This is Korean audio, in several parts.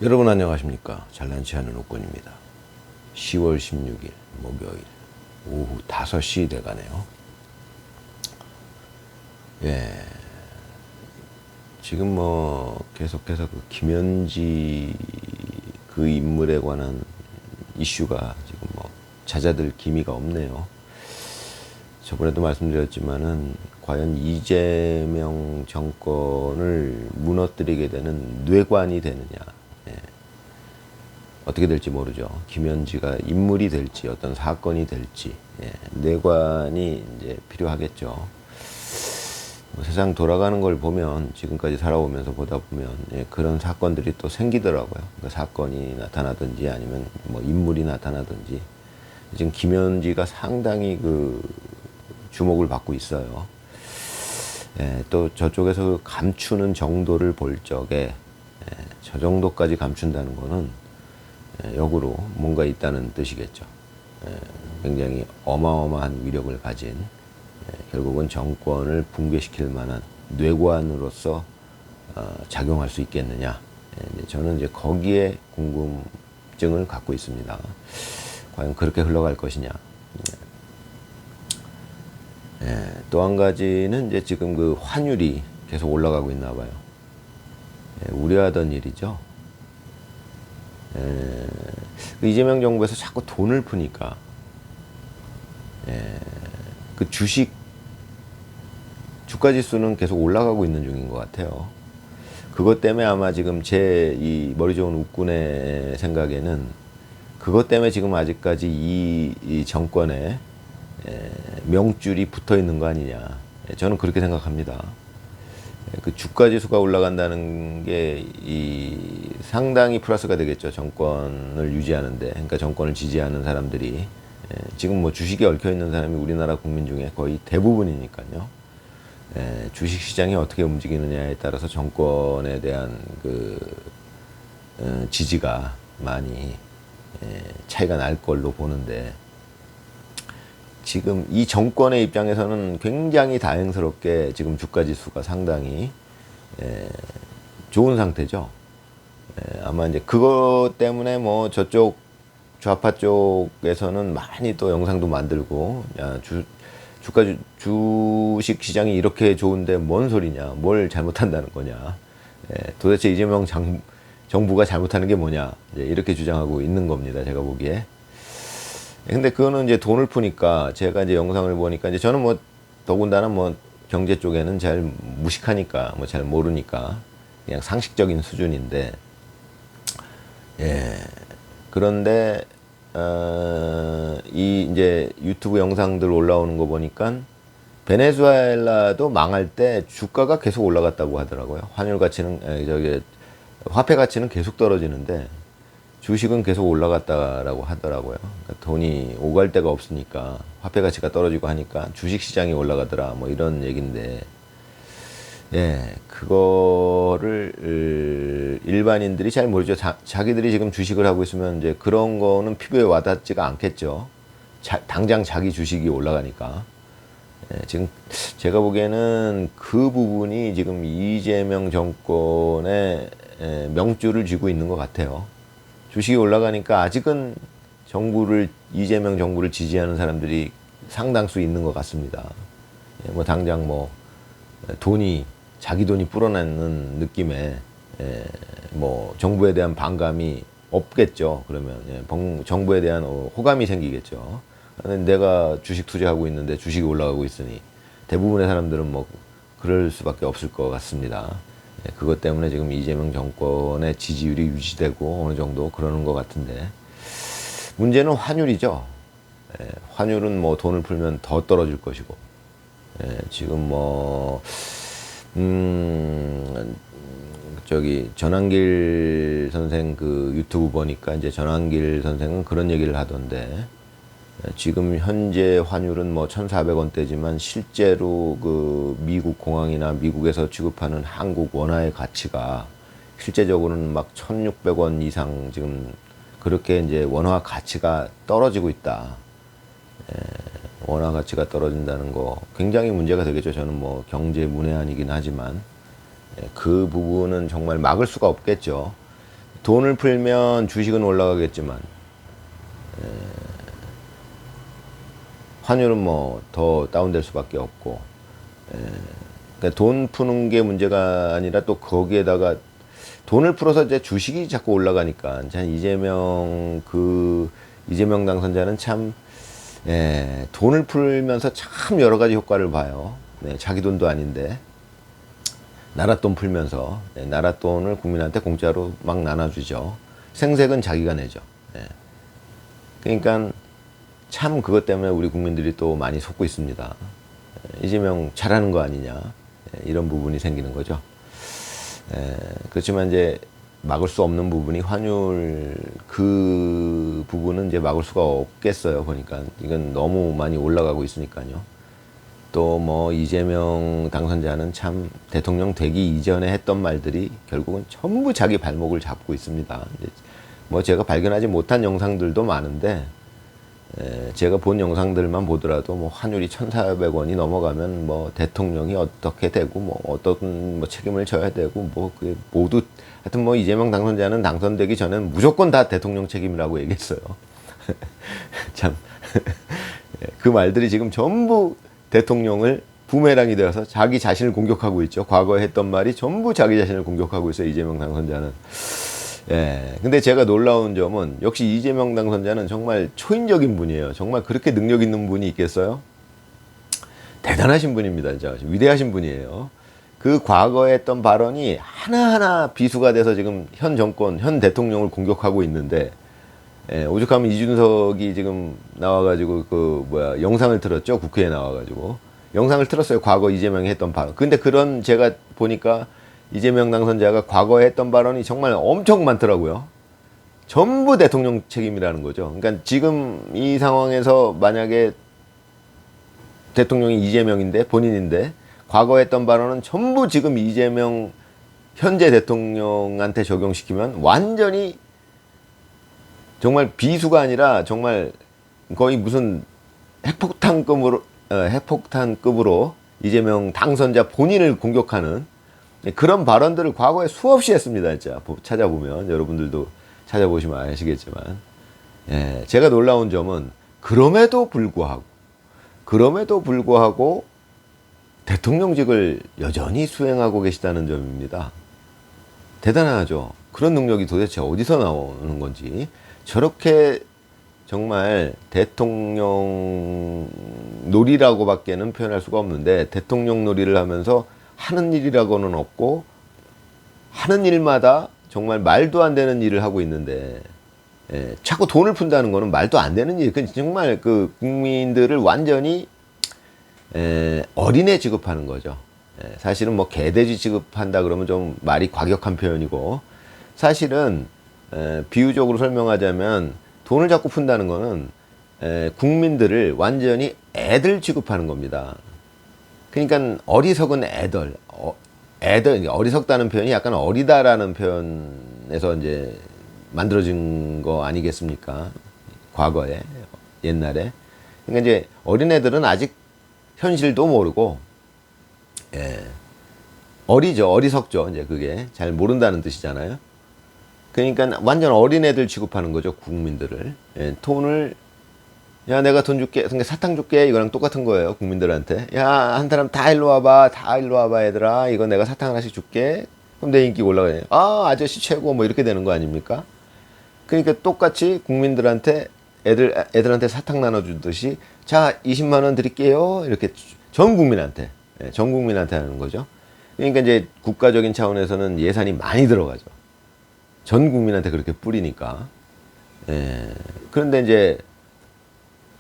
여러분 안녕하십니까. 잘난치 않은 옥군입니다. 10월 16일 목요일 오후 5시 돼가네요. 예, 지금 뭐 계속해서 그 김현지 그 인물에 관한 이슈가 지금 뭐 잦아들 기미가 없네요. 저번에도 말씀드렸지만은 과연 이재명 정권을 무너뜨리게 되는 뇌관이 되느냐, 예, 어떻게 될지 모르죠. 김현지가 인물이 될지 어떤 사건이 될지, 예, 뇌관이 이제 필요하겠죠. 뭐 세상 돌아가는 걸 보면 지금까지 살아오면서 보다 보면, 예, 그런 사건들이 또 생기더라고요. 그러니까 사건이 나타나든지 아니면 뭐 인물이 나타나든지. 지금 김현지가 상당히 그 주목을 받고 있어요. 예, 또 저쪽에서 감추는 정도를 볼 적에, 예, 저 정도까지 감춘다는 거는, 예, 역으로 뭔가 있다는 뜻이겠죠. 예, 굉장히 어마어마한 위력을 가진, 예, 결국은 정권을 붕괴시킬 만한 뇌관으로서 작용할 수 있겠느냐. 예, 저는 이제 거기에 궁금증을 갖고 있습니다. 과연 그렇게 흘러갈 것이냐. 예, 또 한 가지는 이제 지금 그 환율이 계속 올라가고 있나 봐요. 예, 우려하던 일이죠. 예, 그 이재명 정부에서 자꾸 돈을 푸니까, 예, 그 주가 지수는 계속 올라가고 있는 중인 것 같아요. 그것 때문에 아마 지금 제 이 머리 좋은 uk군의 생각에는 그것 때문에 지금 아직까지 이 정권에, 명줄이 붙어 있는 거 아니냐. 저는 그렇게 생각합니다. 그 주가 지수가 올라간다는 게 상당히 플러스가 되겠죠. 정권을 유지하는데. 그러니까 정권을 지지하는 사람들이, 지금 뭐 주식에 얽혀 있는 사람이 우리나라 국민 중에 거의 대부분이니까요. 주식 시장이 어떻게 움직이느냐에 따라서 정권에 대한 그 지지가 많이 차이가 날 걸로 보는데, 지금 이 정권의 입장에서는 굉장히 다행스럽게 지금 주가 지수가 상당히 좋은 상태죠. 아마 이제 그것 때문에 뭐 저쪽 좌파 쪽에서는 많이 또 영상도 만들고, 야, 주식 시장이 이렇게 좋은데 뭔 소리냐, 뭘 잘못한다는 거냐, 도대체 이재명 정부가 잘못하는 게 뭐냐, 이렇게 주장하고 있는 겁니다. 제가 보기에. 근데 그거는 이제 돈을 푸니까, 제가 이제 영상을 보니까, 이제 저는 뭐 더군다나 뭐 경제 쪽에는 잘 무식하니까, 뭐 잘 모르니까 그냥 상식적인 수준인데, 예. 그런데 이 이제 유튜브 영상들 올라오는 거 보니까 베네수엘라도 망할 때 주가가 계속 올라갔다고 하더라고요. 환율 가치는, 화폐 가치는 계속 떨어지는데 주식은 계속 올라갔다라고 하더라고요. 그러니까 돈이 오갈 데가 없으니까 화폐 가치가 떨어지고 하니까 주식 시장이 올라가더라, 뭐 이런 얘기인데, 예, 그거를 일반인들이 잘 모르죠. 자기들이 지금 주식을 하고 있으면 이제 그런 거는 피부에 와닿지가 않겠죠. 당장 자기 주식이 올라가니까. 예, 지금 제가 보기에는 그 부분이 지금 이재명 정권의 명줄을 쥐고 있는 것 같아요. 주식이 올라가니까 아직은 이재명 정부를 지지하는 사람들이 상당수 있는 것 같습니다. 예, 뭐 당장 뭐 자기 돈이 불어나는 느낌에, 뭐 정부에 대한 반감이 없겠죠. 그러면, 정부에 대한 호감이 생기겠죠. 내가 주식 투자하고 있는데 주식이 올라가고 있으니 대부분의 사람들은 뭐 그럴 수밖에 없을 것 같습니다. 그것 때문에 지금 이재명 정권의 지지율이 유지되고 어느 정도 그러는 것 같은데, 문제는 환율이죠. 환율은 뭐 돈을 풀면 더 떨어질 것이고, 지금 뭐 전환길 선생 그 유튜브 보니까 이제 전환길 선생은 그런 얘기를 하던데, 지금 현재 환율은 뭐 1,400원대지만 실제로 그 미국 공항이나 미국에서 취급하는 한국 원화의 가치가 실제적으로는 막 1,600원 이상 지금 그렇게 이제 원화 가치가 떨어지고 있다. 원화 가치가 떨어진다는 거 굉장히 문제가 되겠죠. 저는 뭐 경제 문외한이긴 하지만, 그 부분은 정말 막을 수가 없겠죠. 돈을 풀면 주식은 올라가겠지만 환율은 뭐 더 다운될 수밖에 없고, 그러니까 돈 푸는 게 문제가 아니라 또 거기에다가 돈을 풀어서 이제 주식이 자꾸 올라가니까 참 이재명 당선자는 참 돈을 풀면서 참 여러 가지 효과를 봐요. 자기 돈도 아닌데 나라 돈 풀면서 나라 돈을 국민한테 공짜로 막 나눠주죠. 생색은 자기가 내죠. 그러니까 참 그것 때문에 우리 국민들이 또 많이 속고 있습니다. 이재명 잘하는 거 아니냐, 이런 부분이 생기는 거죠. 그렇지만 이제 막을 수 없는 부분이 환율, 그 부분은 이제 막을 수가 없겠어요. 보니까 이건 너무 많이 올라가고 있으니까요. 또 뭐 이재명 당선자는 참 대통령 되기 이전에 했던 말들이 결국은 전부 자기 발목을 잡고 있습니다. 뭐 제가 발견하지 못한 영상들도 많은데, 제가 본 영상들만 보더라도 뭐 환율이 1,400원이 넘어가면 뭐 대통령이 어떻게 되고 뭐 어떤 뭐 책임을 져야 되고 뭐 그게 모두 하여튼 뭐 이재명 당선자는 당선되기 전엔 무조건 다 대통령 책임이라고 얘기했어요. 참 그 말들이 지금 전부 대통령을 부메랑이 되어서 자기 자신을 공격하고 있죠. 과거에 했던 말이 전부 자기 자신을 공격하고 있어요, 이재명 당선자는. 근데 제가 놀라운 점은 역시 이재명 당선자는 정말 초인적인 분이에요. 정말 그렇게 능력 있는 분이 있겠어요? 대단하신 분입니다. 진짜 위대하신 분이에요. 그 과거에 했던 발언이 하나하나 비수가 돼서 지금 현 정권, 현 대통령을 공격하고 있는데, 오죽하면 이준석이 지금 나와가지고 영상을 틀었죠. 국회에 나와가지고 영상을 틀었어요. 과거 이재명이 했던 발언. 근데 그런 제가 보니까 이재명 당선자가 과거에 했던 발언이 정말 엄청 많더라고요. 전부 대통령 책임이라는 거죠. 그러니까 지금 이 상황에서 만약에 대통령이 이재명인데, 본인인데 과거에 했던 발언은 전부 지금 이재명 현재 대통령한테 적용시키면 완전히 정말 비수가 아니라 정말 거의 무슨 핵폭탄급으로 이재명 당선자 본인을 공격하는 그런 발언들을 과거에 수없이 했습니다. 진짜 찾아보면, 여러분들도 찾아보시면 아시겠지만, 제가 놀라운 점은 그럼에도 불구하고 대통령직을 여전히 수행하고 계시다는 점입니다. 대단하죠. 그런 능력이 도대체 어디서 나오는 건지. 저렇게 정말 대통령 놀이라고밖에는 표현할 수가 없는데, 대통령 놀이를 하면서 하는 일이라고는 없고 하는 일마다 정말 말도 안 되는 일을 하고 있는데, 자꾸 돈을 푼다는 거는 말도 안 되는 일. 정말 그 국민들을 완전히 어린애 취급하는 거죠. 사실은 뭐 개돼지 취급한다 그러면 좀 말이 과격한 표현이고, 사실은 비유적으로 설명하자면 돈을 자꾸 푼다는 거는 국민들을 완전히 애들 취급하는 겁니다. 그러니까 어리석은 애들, 어리석다는 표현이 약간 어리다라는 표현에서 이제 만들어진 거 아니겠습니까? 과거에, 옛날에. 그러니까 이제 어린애들은 아직 현실도 모르고, 어리석죠. 이제 그게 잘 모른다는 뜻이잖아요. 그러니까 완전 어린애들 취급하는 거죠, 국민들을. 돈을, 야, 내가 돈 줄게, 그러니까 사탕 줄게, 이거랑 똑같은 거예요, 국민들한테. 야, 한 사람 다 일로 와봐, 얘들아. 이거 내가 사탕 하나씩 줄게. 그럼 내 인기 올라가요. 아, 아저씨 최고, 뭐 이렇게 되는 거 아닙니까? 그러니까 똑같이 국민들한테, 애들한테 사탕 나눠주듯이, 자, 20만 원 드릴게요. 이렇게 전 국민한테 하는 거죠. 그러니까 이제 국가적인 차원에서는 예산이 많이 들어가죠. 전 국민한테 그렇게 뿌리니까. 그런데 이제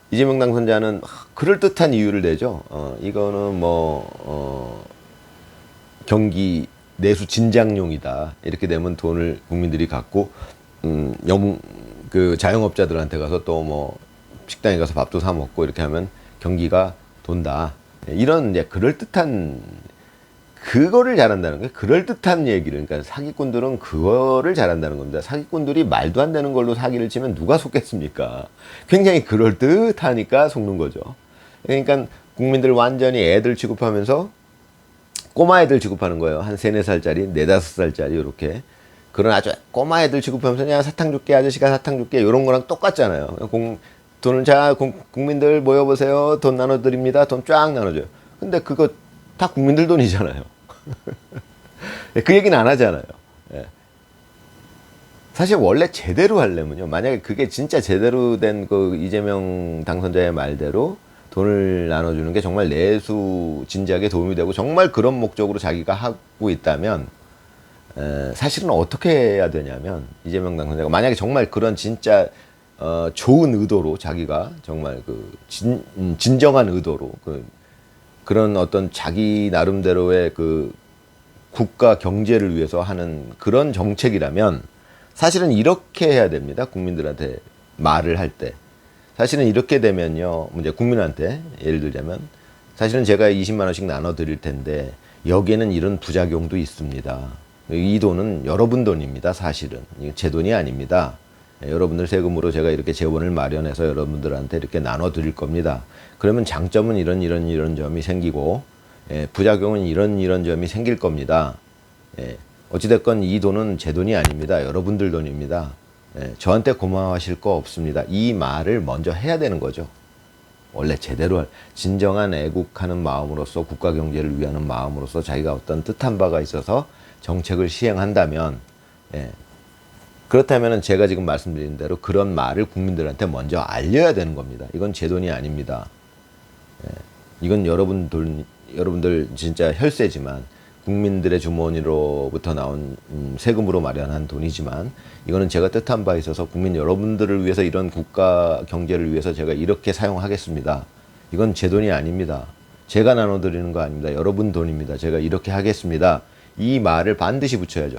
이재명 당선자는 그럴듯한 이유를 내죠. 이거는 경기 내수 진작용이다. 이렇게 되면 돈을 국민들이 갖고, 그 자영업자들한테 가서 또 뭐 식당에 가서 밥도 사 먹고 이렇게 하면 경기가 돈다. 이런 이제 그럴듯한, 그거를 잘한다는 거예요. 그럴듯한 얘기를. 그러니까 사기꾼들은 그거를 잘한다는 겁니다. 사기꾼들이 말도 안 되는 걸로 사기를 치면 누가 속겠습니까? 굉장히 그럴듯하니까 속는 거죠. 그러니까 국민들 완전히 애들 취급하면서 꼬마 애들 취급하는 거예요. 한 3, 4살짜리, 4, 5살짜리 이렇게. 그런 아주 꼬마 애들 취급하면서 야 사탕 줄게 아저씨가 사탕 줄게 이런 거랑 똑같잖아요. 돈을 자 국민들 모여보세요. 돈 나눠드립니다. 돈 쫙 나눠줘요. 근데 그거 다 국민들 돈이잖아요. 그 얘기는 안 하잖아요. 예. 사실 원래 제대로 하려면요. 만약에 그게 진짜 제대로 된 그 이재명 당선자의 말대로 돈을 나눠주는 게 정말 내수 진작에 도움이 되고 정말 그런 목적으로 자기가 하고 있다면 사실은 어떻게 해야 되냐면 이재명 당선자가 만약에 정말 그런 진짜 좋은 의도로 자기가 정말 그 진정한 의도로 그런 어떤 자기 나름대로의 그 국가 경제를 위해서 하는 그런 정책이라면 사실은 이렇게 해야 됩니다. 국민들한테 말을 할 때. 사실은 이렇게 되면요. 이제 국민한테 예를 들자면 사실은 제가 20만 원씩 나눠 드릴 텐데 여기에는 이런 부작용도 있습니다. 이 돈은 여러분 돈입니다. 사실은. 제 돈이 아닙니다. 여러분들 세금으로 제가 이렇게 재원을 마련해서 여러분들한테 이렇게 나눠 드릴 겁니다. 그러면 장점은 이런 점이 생기고 부작용은 이런 점이 생길 겁니다. 어찌됐건 이 돈은 제 돈이 아닙니다. 여러분들 돈입니다. 저한테 고마워하실 거 없습니다. 이 말을 먼저 해야 되는 거죠. 원래 제대로 진정한 애국하는 마음으로서 국가 경제를 위하는 마음으로서 자기가 어떤 뜻한 바가 있어서 정책을 시행한다면 그렇다면 제가 지금 말씀드린 대로 그런 말을 국민들한테 먼저 알려야 되는 겁니다. 이건 제 돈이 아닙니다. 이건 여러분들 진짜 혈세지만 국민들의 주머니로부터 나온 세금으로 마련한 돈이지만 이거는 제가 뜻한 바 있어서 국민 여러분들을 위해서 이런 국가 경제를 위해서 제가 이렇게 사용하겠습니다. 이건 제 돈이 아닙니다. 제가 나눠드리는 거 아닙니다. 여러분 돈입니다. 제가 이렇게 하겠습니다. 이 말을 반드시 붙여야죠.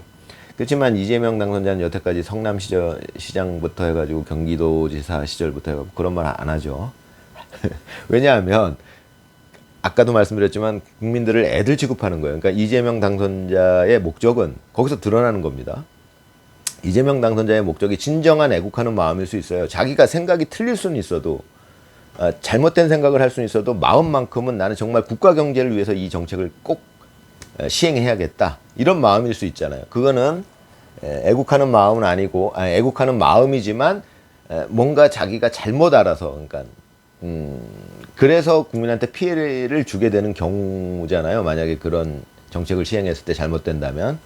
그렇지만 이재명 당선자는 여태까지 성남시장부터 해가지고 경기도지사 시절부터 해가지고 그런 말 안 하죠. 왜냐하면 아까도 말씀드렸지만 국민들을 애들 취급하는 거예요. 그러니까 이재명 당선자의 목적은 거기서 드러나는 겁니다. 이재명 당선자의 목적이 진정한 애국하는 마음일 수 있어요. 자기가 생각이 틀릴 수는 있어도 잘못된 생각을 할 수는 있어도 마음만큼은 나는 정말 국가 경제를 위해서 이 정책을 꼭 시행해야겠다. 이런 마음일 수 있잖아요. 그거는 애국하는 마음은 아니고 애국하는 마음이지만 뭔가 자기가 잘못 알아서 그러니까 그래서 국민한테 피해를 주게 되는 경우잖아요. 만약에 그런 정책을 시행했을 때 잘못된다면.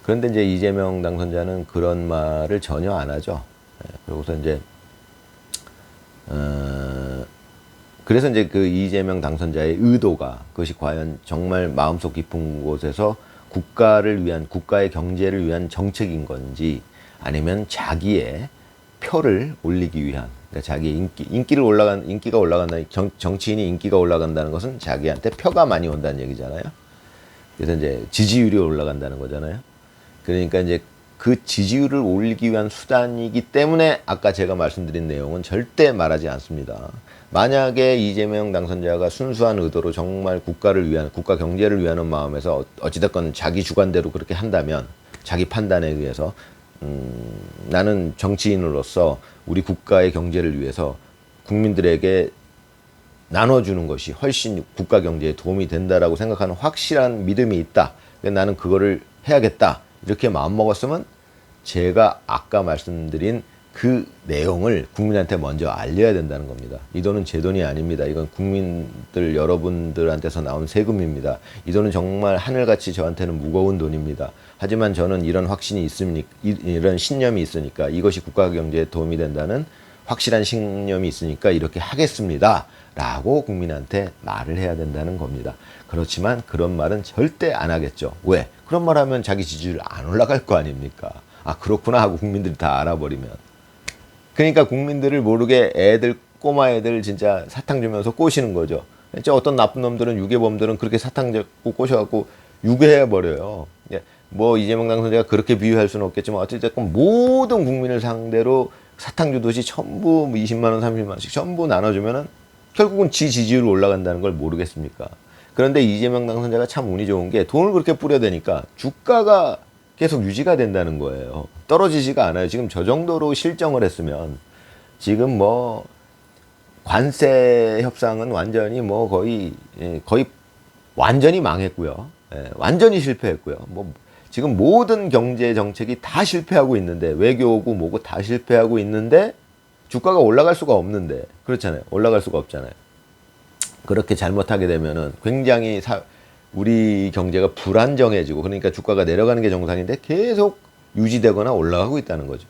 그런데 이제 이재명 당선자는 그런 말을 전혀 안 하죠. 그러고서 이제 그래서 이제 그 이재명 당선자의 의도가 그것이 과연 정말 마음속 깊은 곳에서 국가를 위한 국가의 경제를 위한 정책인 건지 아니면 자기의 표를 올리기 위한 그러니까 자기 인기가 올라간다. 정치인이 인기가 올라간다는 것은 자기한테 표가 많이 온다는 얘기잖아요. 그래서 이제 지지율이 올라간다는 거잖아요. 그러니까 이제 그 지지율을 올리기 위한 수단이기 때문에 아까 제가 말씀드린 내용은 절대 말하지 않습니다. 만약에 이재명 당선자가 순수한 의도로 정말 국가를 위한 국가 경제를 위하는 마음에서 어찌됐건 자기 주관대로 그렇게 한다면 자기 판단에 의해서 나는 정치인으로서 우리 국가의 경제를 위해서 국민들에게 나눠주는 것이 훨씬 국가 경제에 도움이 된다라고 생각하는 확실한 믿음이 있다. 나는 그거를 해야겠다. 이렇게 마음먹었으면 제가 아까 말씀드린 그 내용을 국민한테 먼저 알려야 된다는 겁니다. 이 돈은 제 돈이 아닙니다. 이건 국민들 여러분들한테서 나온 세금입니다. 이 돈은 정말 하늘같이 저한테는 무거운 돈입니다. 하지만 저는 이런 확신이 있으니까 이런 신념이 있으니까 이것이 국가 경제에 도움이 된다는 확실한 신념이 있으니까 이렇게 하겠습니다. 라고 국민한테 말을 해야 된다는 겁니다. 그렇지만 그런 말은 절대 안 하겠죠. 왜? 그런 말 하면 자기 지지율 안 올라갈 거 아닙니까? 아 그렇구나 하고 국민들이 다 알아버리면. 그러니까 국민들을 모르게 꼬마 애들 진짜 사탕 주면서 꼬시는 거죠. 진짜 어떤 나쁜 놈들은 유괴범들은 그렇게 사탕 잡고 꼬셔갖고 유괴해버려요. 뭐 이재명 당선자가 그렇게 비유할 수는 없겠지만 어쨌든 모든 국민을 상대로 사탕 주듯이 전부 20만 원, 30만 원씩 전부 나눠주면은 결국은 지지율 올라간다는 걸 모르겠습니까? 그런데 이재명 당선자가 참 운이 좋은 게 돈을 그렇게 뿌려대니까 주가가 계속 유지가 된다는 거예요. 떨어지지가 않아요. 지금 저 정도로 실정을 했으면 지금 뭐 관세 협상은 완전히 뭐 거의 완전히 망했고요. 완전히 실패했고요. 뭐 지금 모든 경제 정책이 다 실패하고 있는데, 외교고 뭐고 다 실패하고 있는데 주가가 올라갈 수가 없는데, 그렇잖아요. 올라갈 수가 없잖아요. 그렇게 잘못하게 되면은 굉장히 우리 경제가 불안정해지고, 그러니까 주가가 내려가는 게 정상인데 계속 유지되거나 올라가고 있다는 거죠.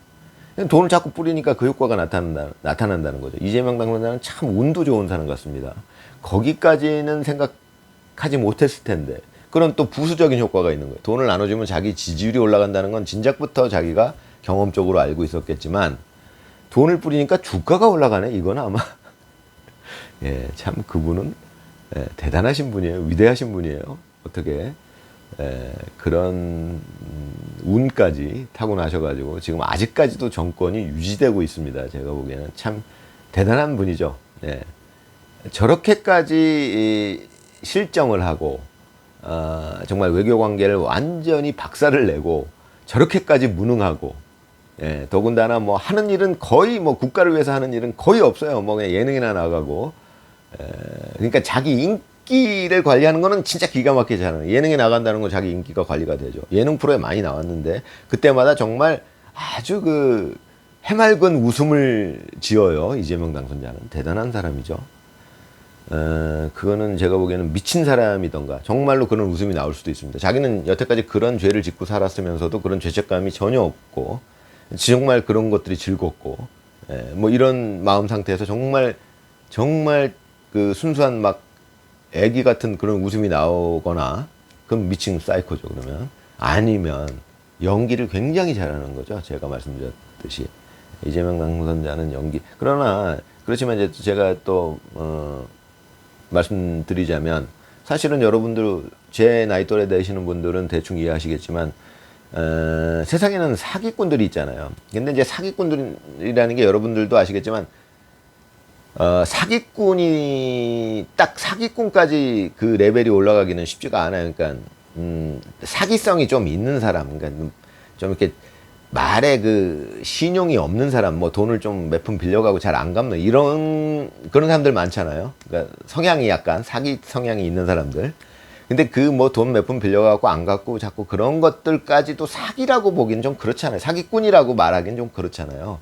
돈을 자꾸 뿌리니까 그 효과가 나타난다는 거죠. 이재명 당선자는 참 운도 좋은 사람 같습니다. 거기까지는 생각하지 못했을 텐데, 그런 또 부수적인 효과가 있는 거예요. 돈을 나눠주면 자기 지지율이 올라간다는 건 진작부터 자기가 경험적으로 알고 있었겠지만, 돈을 뿌리니까 주가가 올라가네. 이건 아마 예, 참 그분은 대단하신 분이에요. 위대하신 분이에요. 어떻게 그런 운까지 타고나셔가지고 지금 아직까지도 정권이 유지되고 있습니다. 제가 보기에는 참 대단한 분이죠. 예. 저렇게까지 실정을 하고 정말 외교 관계를 완전히 박살을 내고 저렇게까지 무능하고, 예, 더군다나 뭐 하는 일은 거의 뭐 국가를 위해서 하는 일은 거의 없어요. 뭐 그냥 예능이나 나가고, 그러니까 자기 인기를 관리하는 거는 진짜 기가 막히게 잘하는, 예능에 나간다는 건 자기 인기가 관리가 되죠. 예능 프로에 많이 나왔는데 그때마다 정말 아주 그 해맑은 웃음을 지어요. 이재명 당선자는 대단한 사람이죠. 그거는 제가 보기에는 미친 사람이던가 정말로 그런 웃음이 나올 수도 있습니다. 자기는 여태까지 그런 죄를 짓고 살았으면서도 그런 죄책감이 전혀 없고 정말 그런 것들이 즐겁고, 뭐 이런 마음 상태에서 정말 그 순수한 막 애기 같은 그런 웃음이 나오거나, 그럼 미친 사이코죠. 그러면 아니면 연기를 굉장히 잘하는 거죠. 제가 말씀드렸듯이 이재명 당선자는 연기, 그러나 그렇지만 이제 제가 또 말씀드리자면, 사실은 여러분들 제 나이 또래 되시는 분들은 대충 이해하시겠지만 세상에는 사기꾼들이 있잖아요. 근데 이제 사기꾼들이라는 게 여러분들도 아시겠지만 사기꾼이 딱 사기꾼까지 그 레벨이 올라가기는 쉽지가 않아요. 그러니까 사기성이 좀 있는 사람, 그러니까 좀 이렇게 말에 그 신용이 없는 사람, 뭐 돈을 좀 몇 푼 빌려가고 잘 안 갚는 이런 그런 사람들 많잖아요. 그러니까 성향이 약간 사기 성향이 있는 사람들. 근데 그 뭐 돈 몇 푼 빌려가고 안 갚고 자꾸 그런 것들까지도 사기라고 보기는 좀 그렇잖아요. 사기꾼이라고 말하기는 좀 그렇잖아요.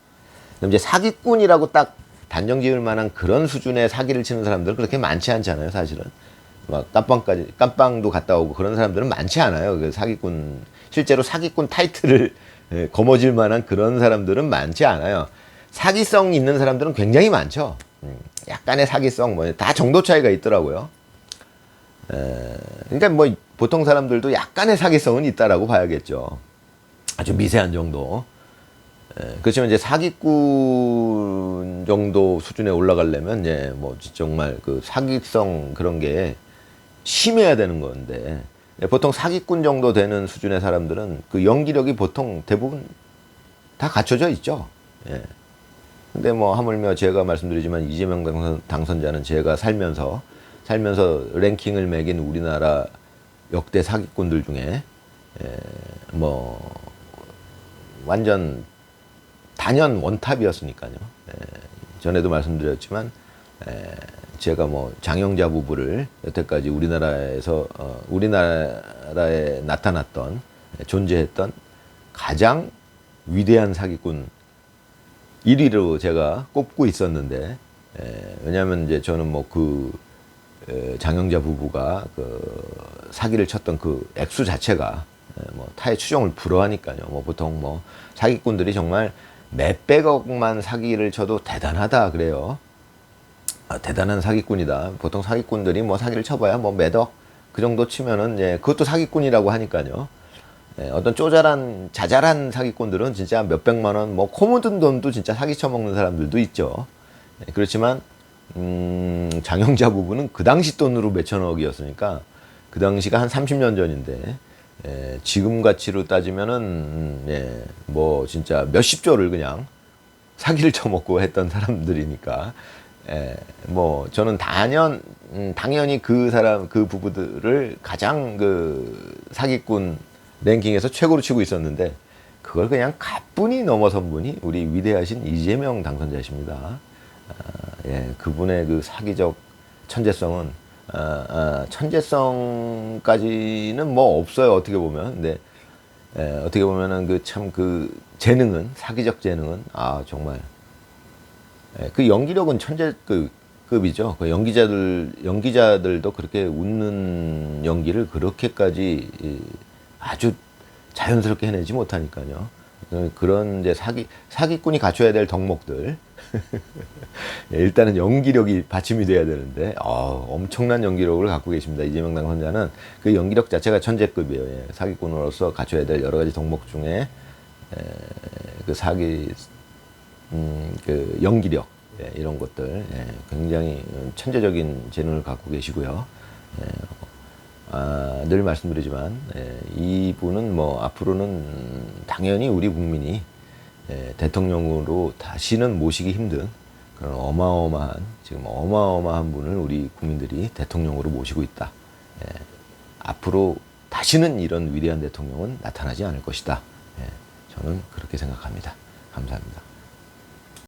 그럼 이제 사기꾼이라고 딱 단정 지을 만한 그런 수준의 사기를 치는 사람들은 그렇게 많지 않잖아요, 사실은. 막 깜빵도 갔다 오고 그런 사람들은 많지 않아요. 그 사기꾼, 실제로 사기꾼 타이틀을 거머쥘 만한 그런 사람들은 많지 않아요. 사기성 있는 사람들은 굉장히 많죠. 약간의 사기성, 뭐 다 정도 차이가 있더라고요. 그러니까 뭐 보통 사람들도 약간의 사기성은 있다라고 봐야겠죠. 아주 미세한 정도. 그렇지만 이제 사기꾼 정도 수준에 올라가려면 이제 뭐 정말 그 사기성 그런 게 심해야 되는 건데, 보통 사기꾼 정도 되는 수준의 사람들은 그 연기력이 보통 대부분 다 갖춰져 있죠. 예. 근데 뭐 하물며 제가 말씀드리지만 이재명 당선자는 제가 살면서 랭킹을 매긴 우리나라 역대 사기꾼들 중에 뭐 완전 단연 원탑이었으니까요. 전에도 말씀드렸지만 제가 뭐 장영자 부부를 여태까지 우리나라에 나타났던, 존재했던 가장 위대한 사기꾼 1위로 제가 꼽고 있었는데, 왜냐하면 이제 저는 뭐 장영자 부부가 그 사기를 쳤던 그 액수 자체가 뭐 타의 추종을 불허하니까요. 뭐 보통 뭐 사기꾼들이 정말 몇백억만 사기를 쳐도 대단하다 그래요. 대단한 사기꾼이다. 보통 사기꾼들이 뭐 사기를 쳐봐야 뭐 몇억 그 정도 치면은 그것도 사기꾼이라고 하니까요. 어떤 자잘한 사기꾼들은 진짜 몇백만 원, 뭐 코 묻은 돈도 진짜 사기 쳐먹는 사람들도 있죠. 그렇지만 장영자 부부는 그 당시 돈으로 몇천억이었으니까 그 당시가 한 30년 전인데, 지금 가치로 따지면은 뭐 진짜 몇십 조를 그냥 사기를 쳐먹고 했던 사람들이니까, 뭐 저는 당연히 그 부부들을 가장 그 사기꾼 랭킹에서 최고로 치고 있었는데, 그걸 그냥 가뿐히 넘어선 분이 우리 위대하신 이재명 당선자십니다. 그분의 그 사기적 천재성은 천재성까지는 뭐 없어요, 어떻게 보면. 근데 어떻게 보면은 그 참 그 재능은 사기적 재능은 정말 그 연기력은 천재급이죠. 그 연기자들도 그렇게 웃는 연기를 그렇게까지 아주 자연스럽게 해내지 못하니까요. 그런 이제 사기꾼이 갖춰야 될 덕목들. 일단은 연기력이 받침이 돼야 되는데, 엄청난 연기력을 갖고 계십니다. 이재명 당선자는 그 연기력 자체가 천재급이에요. 예. 사기꾼으로서 갖춰야 될 여러 가지 덕목 중에, 그 그 연기력, 이런 것들, 굉장히 천재적인 재능을 갖고 계시고요. 늘 말씀드리지만, 이분은 뭐 앞으로는 당연히 우리 국민이 대통령으로 다시는 모시기 힘든 그런 지금 어마어마한 분을 우리 국민들이 대통령으로 모시고 있다. 앞으로 다시는 이런 위대한 대통령은 나타나지 않을 것이다. 저는 그렇게 생각합니다. 감사합니다.